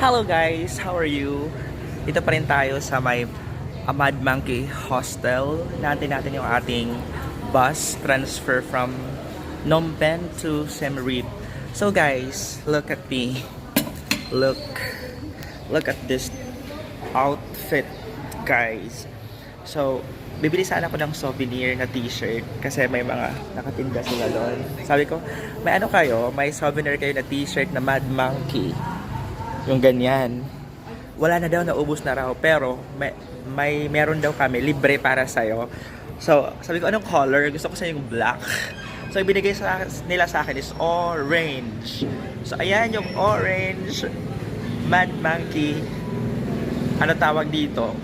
Hello guys, how are you? Dito pa rin tayo sa may Mad Monkey Hostel. Natin yung ating bus transfer from Phnom Penh to Siem Reap. So guys, look at me. Look at this outfit, guys. So, bibili sana ako ng souvenir na t-shirt kasi may mga nakatinda sila doon. Sabi ko, may ano kayo? May souvenir kayo na t-shirt na Mad Monkey. Yung ganyan. Wala na daw, naubos na raw. Pero, meron daw kami, libre para sa'yo. So, sabi ko, anong color? Gusto ko sa yung black. So, ibinigay nila sa akin is orange. So, ayan yung orange Mad Monkey. Ano tawag dito?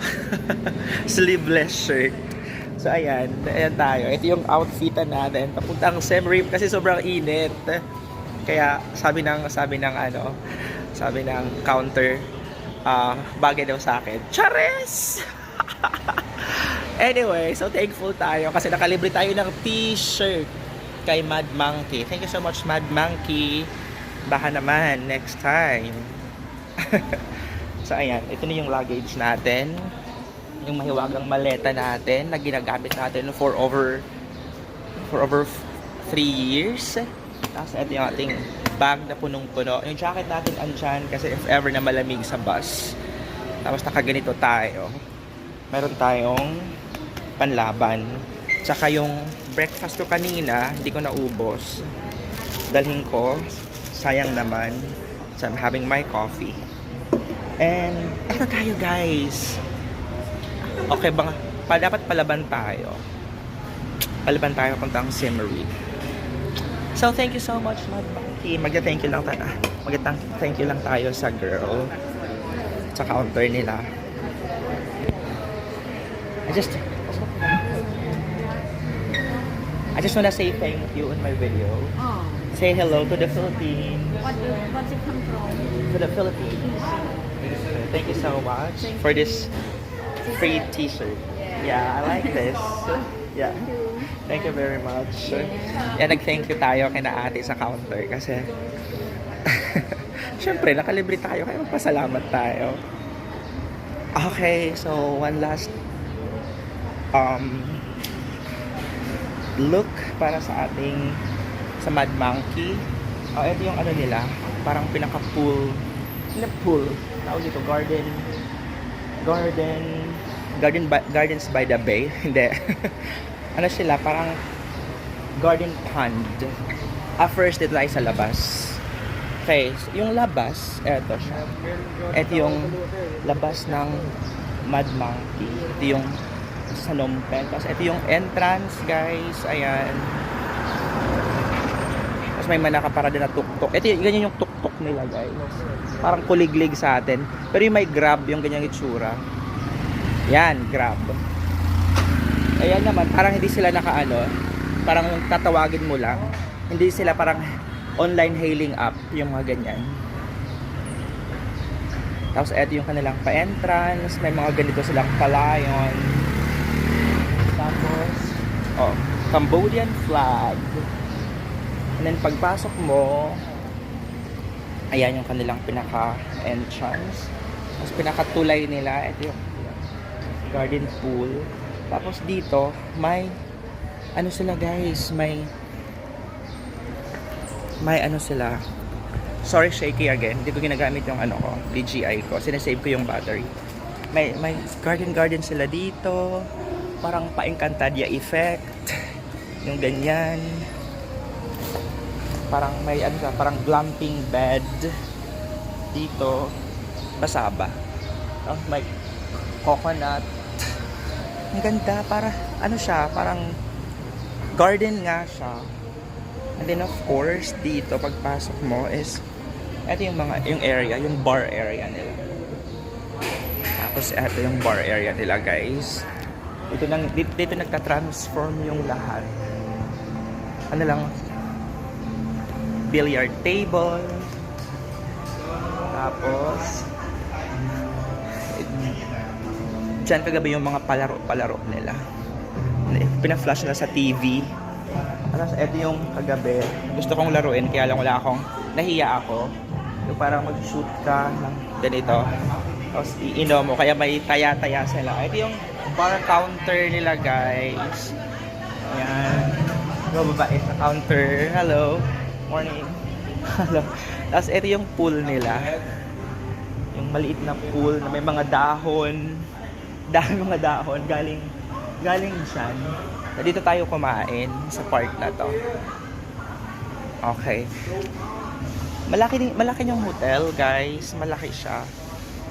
Sleeveless shirt. So, ayan tayo. Ito yung outfitan natin. Papuntang Siem Reap kasi sobrang init. Kaya, sabi ng counter, bagay daw sa akin. Chares! Anyway, so thankful tayo kasi nakalibre tayo ng t-shirt kay Mad Monkey. Thank you so much, Mad Monkey. Baka naman, next time. So, ayan. Ito na yung luggage natin. Yung mahiwagang maleta natin na ginagamit natin for over 3 years. Tapos, ito yung ating bag na punong-puno. Yung jacket natin andyan kasi if ever na malamig sa bus. Tapos, nakaganito tayo. Meron tayong panlaban. Tsaka yung breakfast ko kanina, hindi ko naubos. Dalhin ko. Sayang naman. So, I'm having my coffee. And, eto tayo guys. Okay ba? Dapat palaban tayo. Palaban tayo puntang Siem Reap. So, thank you so much, Mad Monkey. Magda-thank you lang tayo. Magda-thank you lang tayo sa girl. Sa counter nila. I just wanna say thank you in my video. Oh. Say hello to the Philippines. What's it come from? To the Philippines. Thank you so much for this free t-shirt. Yeah, I like this. Yeah. Thank you very much. Yeah, nag-thank you tayo kay na ate sa counter kasi syempre, nakalibre tayo kaya magpasalamat tayo. Okay, so one last look para sa ating sa Mad Monkey. Oh, ito yung ano nila, parang pinaka-pool. Pool. Tawag dito, Gardens by the Bay. Hindi. Ano sila, parang garden pond. First, dito tayo sa labas. Okay, so yung labas, eto siya. Ito yung labas ng Mad Monkey. Ito yung sa Phnom Penh. Tapos ito yung entrance, guys. Ayan. Tapos may nakaparada na tuk-tuk. Ito yung, ganyan yung tuk-tuk nila, guys. Parang kuliglig sa atin. Pero yung may Grab, yung ganyang itsura. Yan, Grab. Ayan naman, parang hindi sila nakaano. Parang tatawagin mo lang. Hindi sila parang online hailing app, yung mga ganyan. Tapos eto yung kanilang pa-entrance. May mga ganito silang palayon. Tapos, Cambodian flag. And then pagpasok mo, ayan yung kanilang pinaka-entrance. Tapos pinaka-tulay nila, ito yung garden pool. Tapos dito, may ano sila guys, may ano sila. Sorry, shaky again. Hindi ko ginagamit yung ano ko, DJI ko. Sinasave ko yung battery. May garden sila dito. Parang pa-Encantadia effect. Yung ganyan. Parang may ano siya, parang glamping bed dito. Basaba. May coconut. Ang ganda, para ano siya, parang garden nga siya. And then of course, dito pagpasok mo is ito yung area, yung bar area nila. Tapos ito yung bar area nila, guys. Dito nagta-transform yung lahat. Ano lang, billiard table. Tapos dyan kagabi yung mga palaro nila. Pina-flash na sa TV. Tapos eto yung kagabi. Gusto kong laruin kaya lang nahiya ako. Yung parang mag-shoot ka ng ganito. Tapos iinom mo. Kaya may taya-taya sila. Ito yung bar counter nila, guys. Ayan. Mababait na counter. Hello. Morning. Hello. Tapos ito yung pool nila. Yung maliit na pool na may mga dahon. Dahon mga dahon. Galing dyan. Dito tayo kumain sa park na to. Okay. Malaki yung hotel, guys. Malaki siya.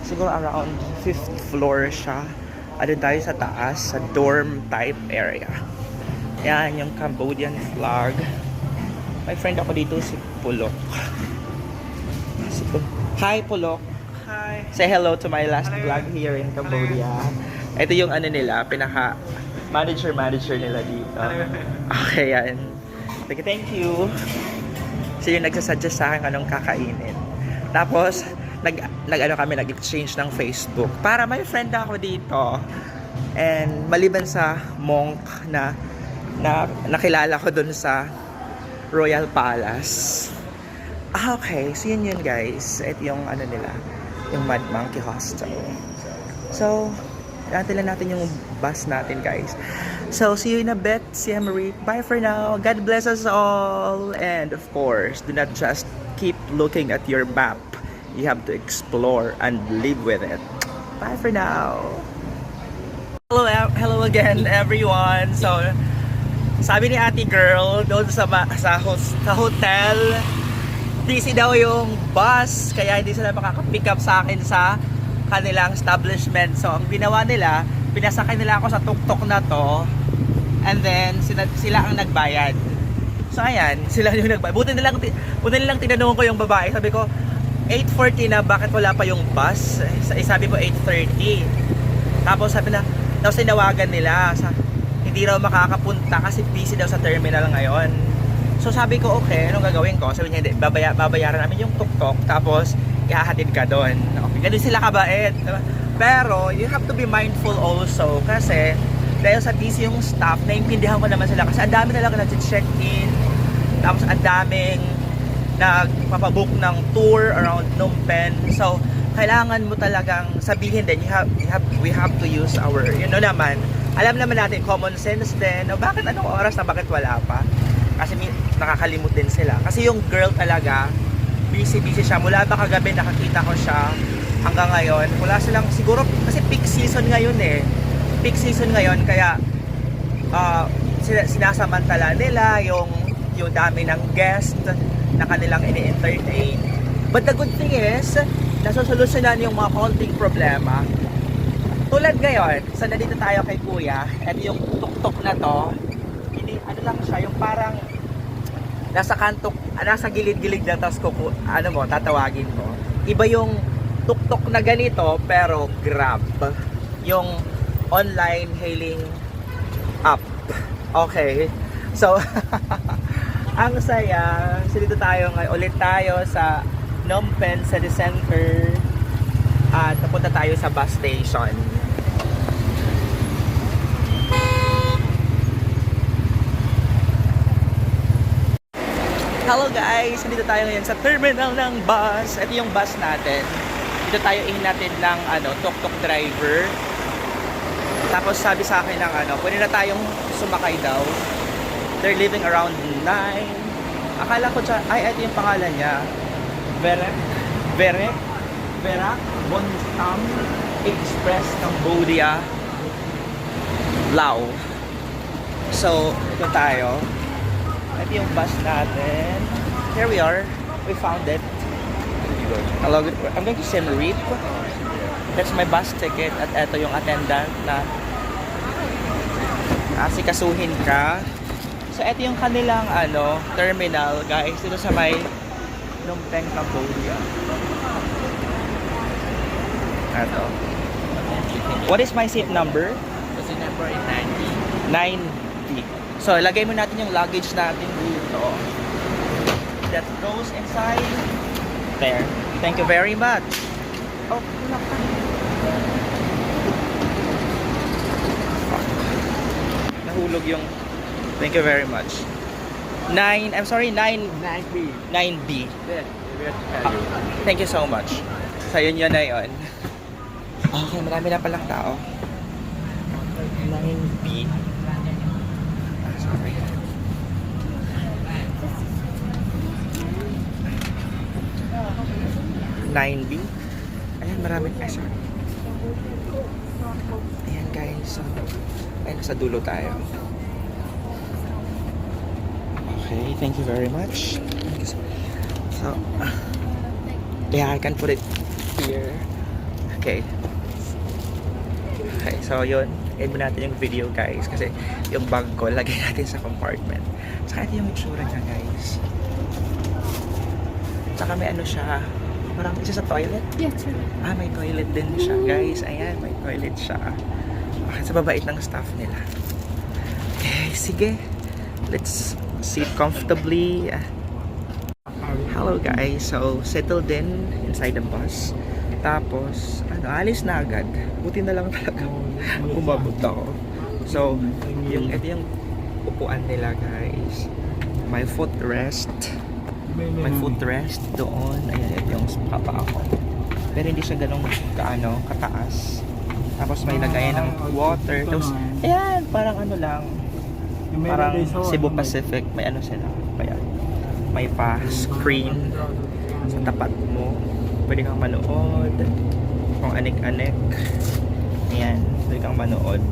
Siguro around 5th floor siya. Ano tayo sa taas, sa dorm type area. Yan, yung Cambodian flag. May friend ako dito, si Pulok. Hi, Pulok. Hi. Say hello to my last vlog here in Cambodia. Ito yung ano nila, pinaka manager nila dito. Okay, yan. Okay, thank you. So yung nagsasuggest sa akin anong kakainin. Tapos, nag-exchange ng Facebook. Para may friend ako dito. And maliban sa monk na nakilala ko dun sa Royal Palace. Okay, so yun guys. Ito yung ano nila, yung Mad Monkey Hostel. So, natin natin yung bus natin, guys. So, see you in a bit. See you, Marie. Bye for now. God bless us all. And of course, do not just keep looking at your map. You have to explore and live with it. Bye for now. Hello again, everyone. So, sabi ni ate girl doon sa hotel, busy daw yung bus, kaya hindi sila makaka-pick up sa akin sa kanilang establishment. So, ang ginawa nila, pinasakay nila ako sa tuk-tuk na to, and then sila ang nagbayad. So, ayan, sila yung nagbayad. Buti nilang tinanong ko yung babae. Sabi ko, 8:40 na, bakit wala pa yung bus? Sabi ko, 8:30. Tapos tinawagan nila. Hindi raw makakapunta kasi busy daw sa terminal ngayon. So sabi ko, okay, anong gagawin ko? Sabi niya, hindi, babayaran namin yung tuk-tuk, tapos ihahatid ka doon. Okay, ganun sila kabait. Pero, you have to be mindful also, kasi dahil sa busy yung staff, naiintindihan ko naman sila, kasi ang dami talaga nag-check-in, tapos ang daming nagpapabook ng tour around Phnom Penh. So, kailangan mo talagang sabihin din, we have to use our, naman, alam naman natin, common sense din, bakit anong oras na, bakit wala pa? Kasi nakakalimot din sila. Kasi yung girl talaga, busy siya. Mula ba kagabi nakakita ko siya hanggang ngayon. Wala silang, siguro, kasi peak season ngayon eh. Peak season ngayon, kaya sinasamantala nila yung dami ng guest na kanilang ini-entertain. But the good thing is, nasusolusyonan yung mga konting problema. Tulad ngayon, sa nandito tayo kay Kuya, at yung tuk-tuk na to, ano lang siya, yung parang nasa kantok, nasa gilid-gilid lang, tapos tatawagin mo. Iba yung tuk-tuk na ganito, pero Grab. Yung online hailing app. Okay. So, ang saya. So, dito tayo ngayon. Ulit tayo sa Phnom Penh City Center. At napunta tayo sa bus station. Hello guys! Dito tayo ngayon sa terminal ng bus. Ito yung bus natin. Dito tayo ihinatid ng tuk-tuk driver. Tapos sabi sa akin ng pwede na tayong sumakay daw. They're leaving around 9. Akala ko ito yung pangalan niya. Vera Bonstam Express Cambodia Lao. So, ito tayo. Ito yung bus natin. Here we are. We found it. Hello. I'm going to Siem Reap. That's my bus ticket. At ito yung attendant na asikasuhin ka. So, ito yung kanilang terminal, guys. Dito sa may Phnom Penh, Cambodia. Ito. What is my seat number? The seat number is 90. 9D. So, lagay mo natin yung luggage natin dito. That goes inside. There. Thank you very much. Oh, nahulog yung... Thank you very much. 9B. 9B. 9B. Yeah. will tell you. Thank you so much. So, yun na yun. Okay, marami na palang tao. 9B. Sorry. 9B. Ayan, marami. Ay, sorry. Ayan, guys. So, ay, nasa dulo tayo. Okay, thank you very much. So, yeah, I can put it here. Okay. Okay, so yun. End mo natin yung video, guys. Kasi yung bag ko, lagay natin sa compartment. Saka ito yung itsura niya, guys. Saka may ano siya. Parang isa sa toilet. Yeah, true. Ah, may toilet din siya, guys. Ayan, may toilet siya. Okay, sa babait ng staff nila. Okay, sige. Let's sit comfortably. Hello, guys. So, settled in inside the bus. Tapos, alis na agad. Buti na lang talaga. Umabot ako. So, ito yung upuan nila, guys. My footrest. May footrest doon. Ayan, ito yung papa ako. Pero hindi siya ganun kataas. Tapos may lagayan ng water. Tapos, ayan, parang ano lang. Parang Cebu Pacific. May ano sila. Kaya, may pa-screen sa tapat mo. Pwede kang manood. Kung anik-anik. Ayan, pwede kang manood.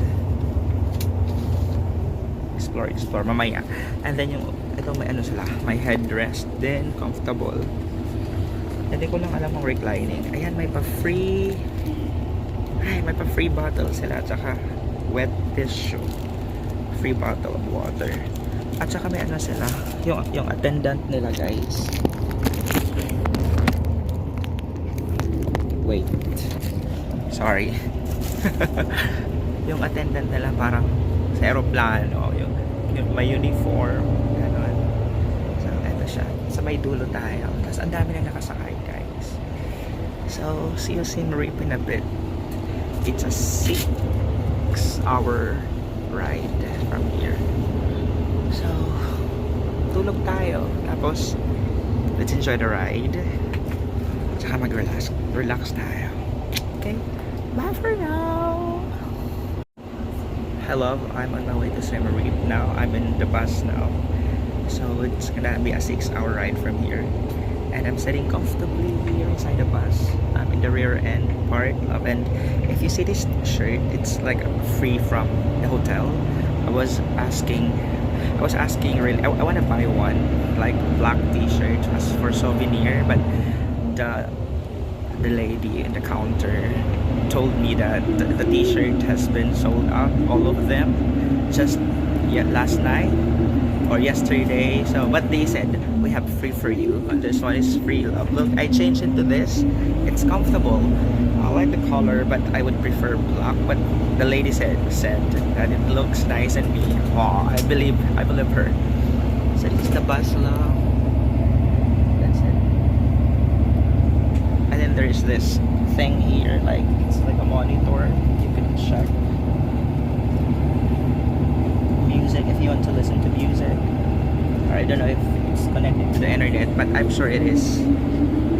Explore mamaya. And then yung ito may ano sila, may headrest din, comfortable. Hindi ko lang alam ang reclining. Ayan, may pa-free bottle sila, tsaka wet tissue, free bottle of water, at saka may ano sila, yung attendant nila, guys. Wait, sorry. Yung attendant nila parang sa aeroplano, yung may uniform, gano'n. So, eto siya. Sa may dulo tayo. Tapos, ang dami na nakasakay, guys. So, see you Siem Reap in a bit. It's a 6-hour ride from here. So, tulog tayo. Tapos, let's enjoy the ride. Tsaka mag-relax tayo. Okay? Bye for now! Hello, I'm on my way to Siem Reap now. I'm in the bus now. So it's gonna be a 6-hour ride from here. And I'm sitting comfortably here inside the bus. I'm in the rear end part of, and if you see this shirt, it's like free from the hotel. I was asking really, I want to buy one, like black t-shirt as for souvenir, but the lady in the counter told me that the t-shirt has been sold out, all of them, just last night or yesterday. So but they said we have free for you, and this one is free, love. Look, I changed into this. It's comfortable. I like the color, but I would prefer black. But the lady said that it looks nice and me. Oh, I believe her. So it's the bus, love. That's it. And then there's this thing here, like it's like a monitor. You can check music if you want to listen to music. Or I don't know if it's connected to the internet, but I'm sure it is.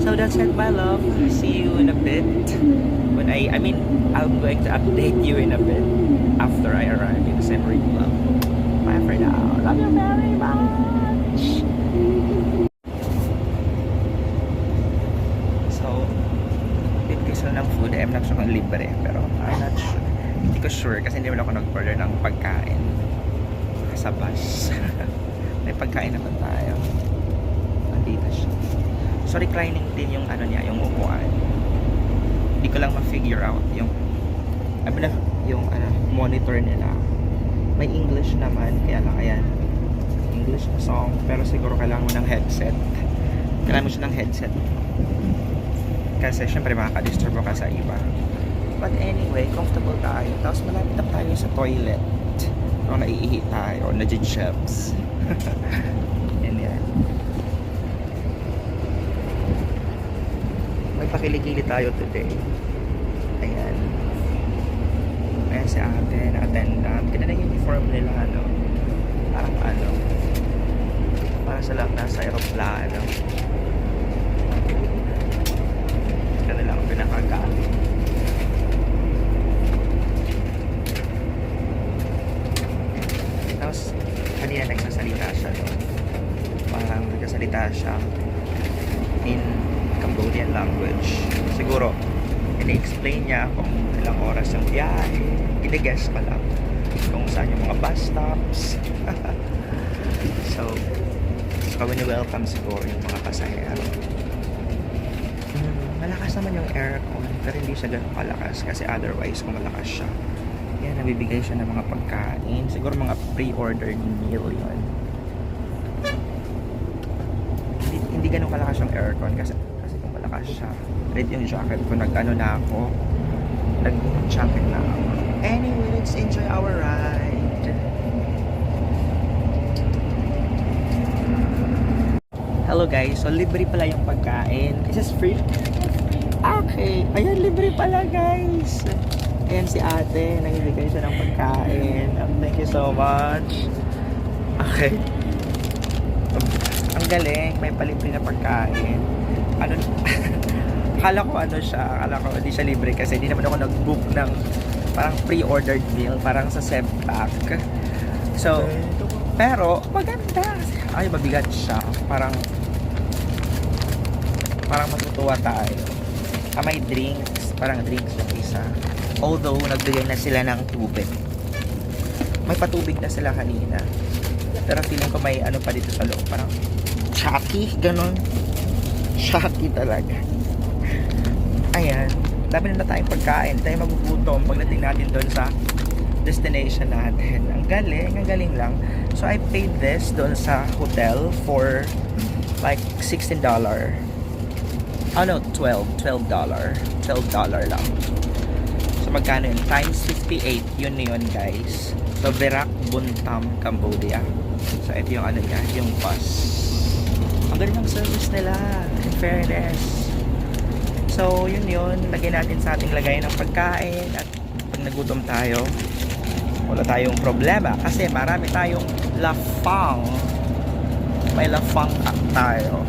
So that's it, my love. See you in a bit. When I'm going to update you in a bit after I arrive in the Siem Reap Club. Bye for now. Love you very much. Ng food, I'm not sure kung libre, pero I'm not sure. Hindi ko sure kasi hindi naman ako nag-order ng pagkain sa bus. May pagkain naman tayo. Nandito siya. So reclining din yung ano niya, yung upuan. Hindi ko lang ma-figure out yung monitor nila. May English naman, kaya lang ayan. English na song, pero siguro kailangan mo ng headset. Kailangan mo siya ng headset. Kasi syempre makaka-disturb ka sa iba. But anyway, comfortable tayo. Tapos malapit na tayo sa toilet. O naiihi tayo, na-jibs. And yan. May pakili-kili tayo today. Ayan. Ayan si ate na attendant. Ganda na yung uniform nila, ano. Parang ano. Parang sa lang nasa aeroplano. ano lang, pinakagamit. Tapos, kanina nagsasalita siya doon. Parang nagsasalita siya in Cambodian language. Siguro, ini-explain niya kung ilang oras yung biyahe. Gine-guess ko lang kung saan yung mga bus stops. So, welcome siguro yung mga pasahero. Malakas naman yung aircon, pero hindi siya ganun kalakas kasi otherwise kung malakas siya, yan, nabibigay siya ng mga pagkain. Siguro mga pre-ordered meal yun. Hindi ganun kalakas yung aircon kasi kung malakas siya, red yung jacket ko, nag-ano na ako, nag-jacket na ako. Anyway, let's enjoy our ride. Hello guys, so libre pala yung pagkain. Is this free? Okay, ayan, libre pala guys. Ayan si ate, nagbibigay siya ng pagkain. Thank you so much. Okay. Ang galing, may palibre na pagkain. Ano, akala ko ano siya, akala ko hindi siya libre kasi hindi naman ako nag-book ng parang pre-ordered meal, parang sa Sempak. So, pero maganda. Ay, mabigat siya. Parang matutuwa tayo. May drinks, parang drinks yung isa. Although, nagbigay na sila ng tubig. May patubig na sila kanina. Pero feeling ko may ano pa dito sa loob. Parang Chucky, ganun. Chucky talaga. Ayan. Dami na tayong pagkain. Tayo magugutom pagdating natin doon sa destination natin. Ang galing lang. So, I paid this doon sa hotel for like $16. Oh no, $12 lang. So, magkano yun? Times 58. Yun guys. So, Verak Buntam, Cambodia. So, ito yung ano niya, yung bus. Ang galing ng service nila. In fairness. So, yun. Lagyan natin sa ating lagay ng pagkain. At pag nagutom tayo, wala tayong problema. Kasi marami tayong lafang. May lafang tayo.